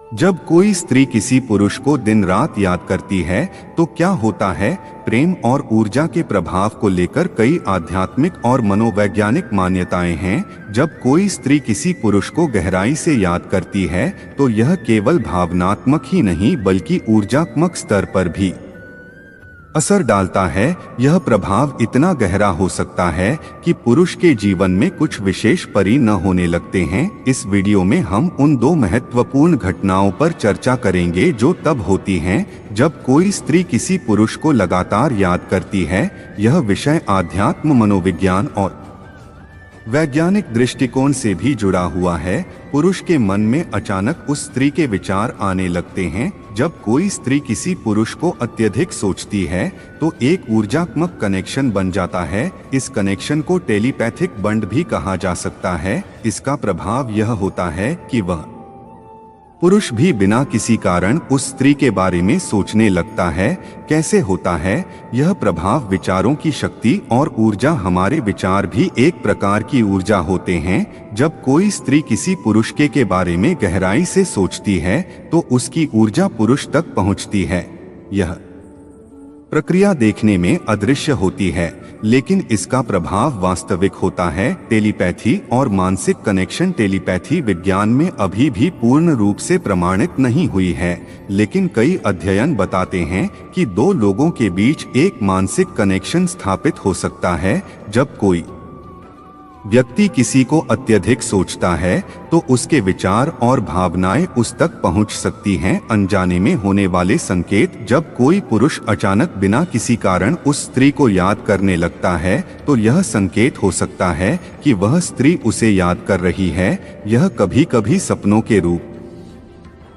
जब कोई स्त्री किसी पुरुष को दिन रात याद करती है तो क्या होता है? प्रेम और ऊर्जा के प्रभाव को लेकर कई आध्यात्मिक और मनोवैज्ञानिक मान्यताएं हैं। जब कोई स्त्री किसी पुरुष को गहराई से याद करती है तो यह केवल भावनात्मक ही नहीं बल्कि ऊर्जात्मक स्तर पर भी असर डालता है। यह प्रभाव इतना गहरा हो सकता है कि पुरुष के जीवन में कुछ विशेष परिणाम न होने लगते हैं। इस वीडियो में हम उन दो महत्वपूर्ण घटनाओं पर चर्चा करेंगे जो तब होती हैं जब कोई स्त्री किसी पुरुष को लगातार याद करती है। यह विषय आध्यात्म, मनोविज्ञान और वैज्ञानिक दृष्टिकोण से भी जुड़ा हुआ है। पुरुष के मन में अचानक उस स्त्री के विचार आने लगते हैं। जब कोई स्त्री किसी पुरुष को अत्यधिक सोचती है तो एक ऊर्जात्मक कनेक्शन बन जाता है। इस कनेक्शन को टेलीपैथिक बंड भी कहा जा सकता है। इसका प्रभाव यह होता है कि वह पुरुष भी बिना किसी कारण उस स्त्री के बारे में सोचने लगता है। कैसे होता है यह प्रभाव? विचारों की शक्ति और ऊर्जा। हमारे विचार भी एक प्रकार की ऊर्जा होते हैं। जब कोई स्त्री किसी पुरुष के बारे में गहराई से सोचती है तो उसकी ऊर्जा पुरुष तक पहुंचती है। यह प्रक्रिया देखने में अदृश्य होती है लेकिन इसका प्रभाव वास्तविक होता है। टेलीपैथी और मानसिक कनेक्शन। टेलीपैथी विज्ञान में अभी भी पूर्ण रूप से प्रमाणित नहीं हुई है लेकिन कई अध्ययन बताते हैं कि दो लोगों के बीच एक मानसिक कनेक्शन स्थापित हो सकता है। जब कोई व्यक्ति किसी को अत्यधिक सोचता है तो उसके विचार और भावनाएं उस तक पहुंच सकती हैं। अनजाने में होने वाले संकेत। जब कोई पुरुष अचानक बिना किसी कारण उस स्त्री को याद करने लगता है तो यह संकेत हो सकता है कि वह स्त्री उसे याद कर रही है। यह कभी कभी सपनों के रूप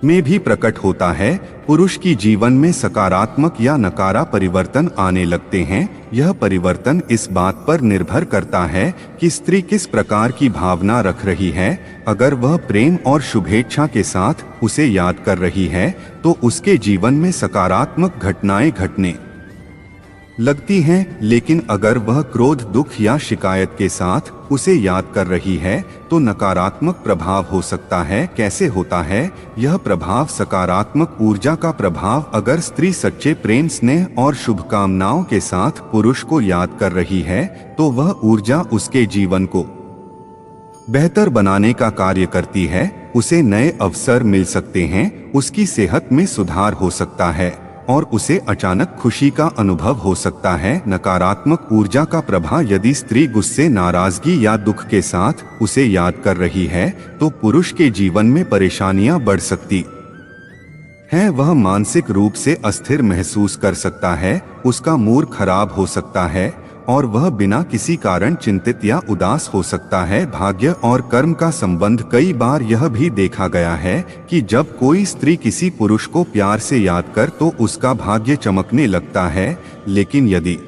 में भी प्रकट होता है। पुरुष की जीवन में सकारात्मक या नकारात्मक परिवर्तन आने लगते हैं। यह परिवर्तन इस बात पर निर्भर करता है कि स्त्री किस प्रकार की भावना रख रही है। अगर वह प्रेम और शुभेच्छा के साथ उसे याद कर रही है तो उसके जीवन में सकारात्मक घटनाएं घटने लगती हैं। लेकिन अगर वह क्रोध, दुख या शिकायत के साथ उसे याद कर रही है तो नकारात्मक प्रभाव हो सकता है। कैसे होता है यह प्रभाव? सकारात्मक ऊर्जा का प्रभाव। अगर स्त्री सच्चे प्रेम, स्नेह और शुभकामनाओं के साथ पुरुष को याद कर रही है तो वह ऊर्जा उसके जीवन को बेहतर बनाने का कार्य करती है। उसे नए अवसर मिल सकते हैं, उसकी सेहत में सुधार हो सकता है और उसे अचानक खुशी का अनुभव हो सकता है। नकारात्मक ऊर्जा का प्रभाव। यदि स्त्री गुस्से, नाराजगी या दुख के साथ उसे याद कर रही है तो पुरुष के जीवन में परेशानियां बढ़ सकती हैं। वह मानसिक रूप से अस्थिर महसूस कर सकता है, उसका मूड खराब हो सकता है और वह बिना किसी कारण चिंतित या उदास हो सकता है। भाग्य और कर्म का संबंध। कई बार यह भी देखा गया है कि जब कोई स्त्री किसी पुरुष को प्यार से याद कर तो उसका भाग्य चमकने लगता है। लेकिन यदि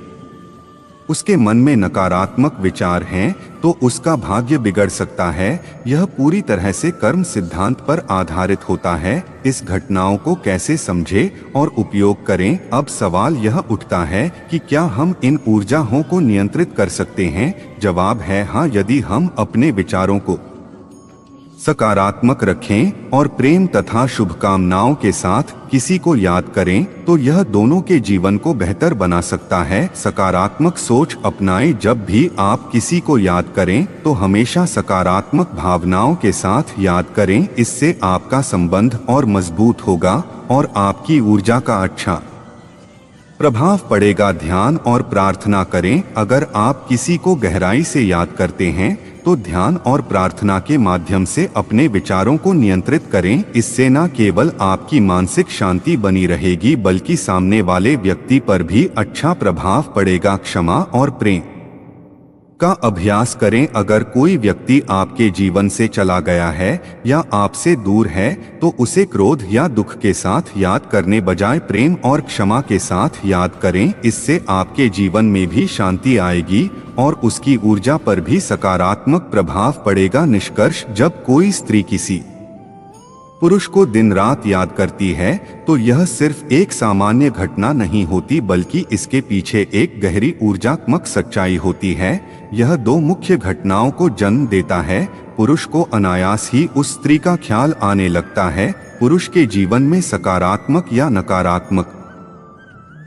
उसके मन में नकारात्मक विचार हैं तो उसका भाग्य बिगड़ सकता है। यह पूरी तरह से कर्म सिद्धांत पर आधारित होता है। इस घटनाओं को कैसे समझें और उपयोग करें? अब सवाल यह उठता है कि क्या हम इन ऊर्जाओं को नियंत्रित कर सकते हैं? जवाब है हाँ। यदि हम अपने विचारों को सकारात्मक रखें और प्रेम तथा शुभकामनाओं के साथ किसी को याद करें तो यह दोनों के जीवन को बेहतर बना सकता है। सकारात्मक सोच अपनाएं। जब भी आप किसी को याद करें तो हमेशा सकारात्मक भावनाओं के साथ याद करें। इससे आपका संबंध और मजबूत होगा और आपकी ऊर्जा का अच्छा प्रभाव पड़ेगा। ध्यान और प्रार्थना करें। अगर आप किसी को गहराई से याद करते हैं तो ध्यान और प्रार्थना के माध्यम से अपने विचारों को नियंत्रित करें। इससे न केवल आपकी मानसिक शांति बनी रहेगी बल्कि सामने वाले व्यक्ति पर भी अच्छा प्रभाव पड़ेगा। क्षमा और प्रेम का अभ्यास करें। अगर कोई व्यक्ति आपके जीवन से चला गया है या आपसे दूर है तो उसे क्रोध या दुख के साथ याद करने बजाय प्रेम और क्षमा के साथ याद करें। इससे आपके जीवन में भी शांति आएगी और उसकी ऊर्जा पर भी सकारात्मक प्रभाव पड़ेगा। निष्कर्ष। जब कोई स्त्री किसी पुरुष को दिन रात याद करती है तो यह सिर्फ एक सामान्य घटना नहीं होती बल्कि इसके पीछे एक गहरी ऊर्जात्मक सच्चाई होती है। यह दो मुख्य घटनाओं को जन्म देता है। पुरुष को अनायास ही उस स्त्री का ख्याल आने लगता है। पुरुष के जीवन में सकारात्मक या नकारात्मक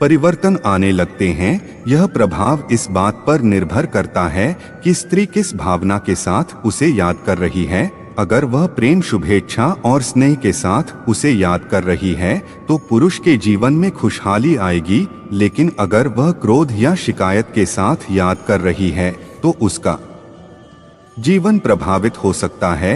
परिवर्तन आने लगते हैं। यह प्रभाव इस बात पर निर्भर करता है कि स्त्री किस भावना के साथ उसे याद कर रही है। अगर वह प्रेम, शुभेच्छा और स्नेह के साथ उसे याद कर रही है तो पुरुष के जीवन में खुशहाली आएगी। लेकिन अगर वह क्रोध या शिकायत के साथ याद कर रही है तो उसका जीवन प्रभावित हो सकता है।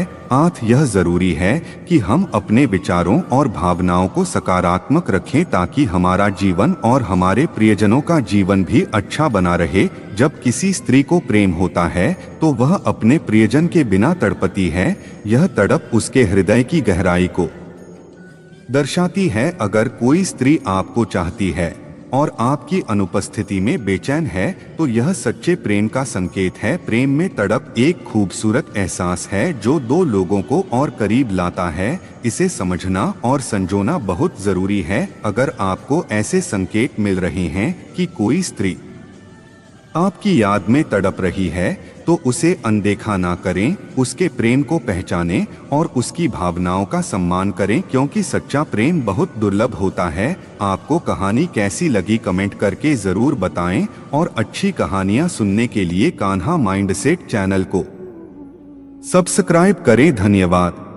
यह जरूरी है कि हम अपने विचारों और भावनाओं को सकारात्मक रखें ताकि हमारा जीवन और हमारे प्रियजनों का जीवन भी अच्छा बना रहे। जब किसी स्त्री को प्रेम होता है तो वह अपने प्रियजन के बिना तड़पती है। यह तड़प उसके हृदय की गहराई को दर्शाती है। अगर कोई स्त्री आपको चाहती है और आपकी अनुपस्थिति में बेचैन है तो यह सच्चे प्रेम का संकेत है। प्रेम में तड़प एक खूबसूरत एहसास है जो दो लोगों को और करीब लाता है। इसे समझना और संजोना बहुत जरूरी है। अगर आपको ऐसे संकेत मिल रहे हैं कि कोई स्त्री आपकी याद में तड़प रही है तो उसे अनदेखा ना करें। उसके प्रेम को पहचानें और उसकी भावनाओं का सम्मान करें, क्योंकि सच्चा प्रेम बहुत दुर्लभ होता है। आपको कहानी कैसी लगी कमेंट करके जरूर बताएं और अच्छी कहानियां सुनने के लिए कान्हा माइंडसेट चैनल को सब्सक्राइब करें। धन्यवाद।